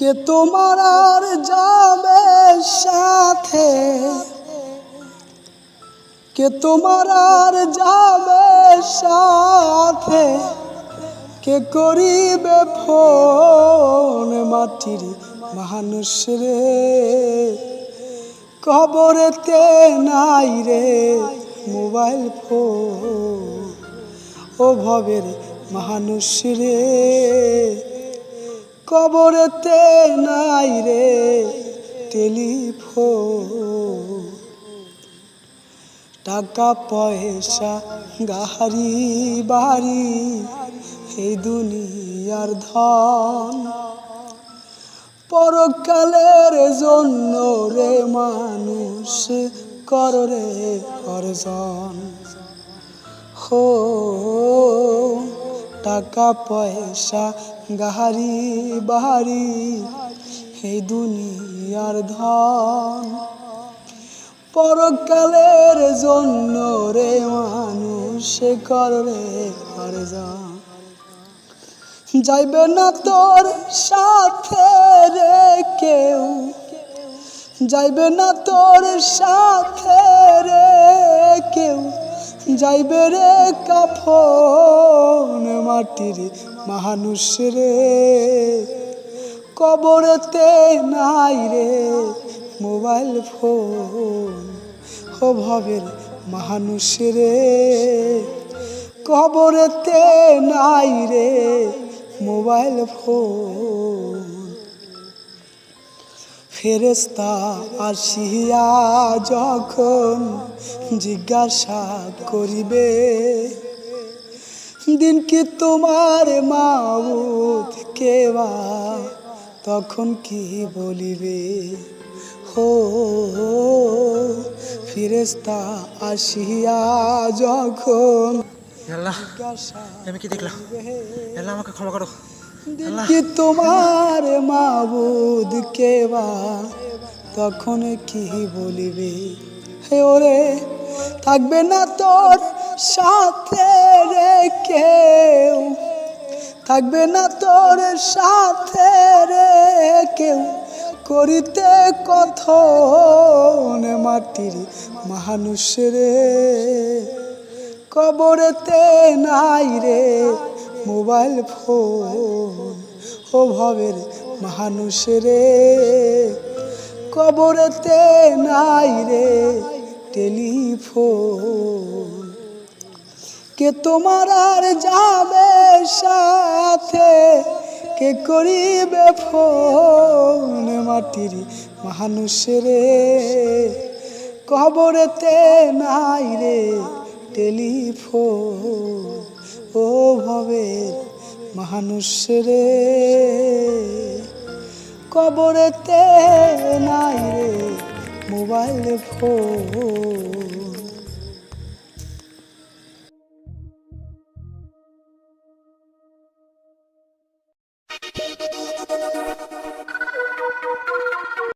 কে তোমার আর যাবে সাথে, কে তোমার আর যাবে সাথে, কে করিবে ফোন মাটির মানুষ রে, কবরেতে নাই রে মোবাইল ফোন, ও ভবের মানুষ রে, কবরেতে নাই রে টেলিফোন। টাকা পয়সা গাড়ি বাড়ি এই দুনিয়ার ধন, পরকালের জন্য রে মানুষ করে রে অর্জন। হো টাকা পয়সা গাড়ি বাড়ি এই দুনিয়ার ধন, পরকালের জন্য রে মানুষ করে অর্জন। যাইবে না তোর সাথে রে কেউ, যাইবে না তোর সাথে রে কেউ, যাইবে রে কাফন মাটির মানুষ রে, কবরেতে নাই রে মোবাইল ফোন, ও ভবের মানুষ রে, কবরেতে নাই রে মোবাইল ফোন। ফেরেশতা আসিয়া যখন জিজ্ঞাসা করিবে, দিন কি তোমার মাবুদ কেবা, তখন কি বলিবে? হো ফেরেশতা আসিয়া যখন আমি কি দেখলাম? আল্লাহ আমাকে ক্ষমা করো। কি তোমার মাবুদ কেবা, তখন কি বলিবে? হে ওরে থাকবে না তোর সাথে রে কেউ, থাকবে না তোর সাথে রে কেউ, করিতে কথন মাটির মানুষ রে, কবরেতে নাই রে মোবাইল ফোন, ও ভবের মানুষ রে, কবরেতে নাই রে টেলিফোন। কে তোমার আর যাবে সাথে, কে করিবে ফোন মাটির মানুষ রে, কবরেতে নাই রে টেলিফোন, ও ভবের মানুষ রে, কবরেতে নাই রে মোবাইল ফোন।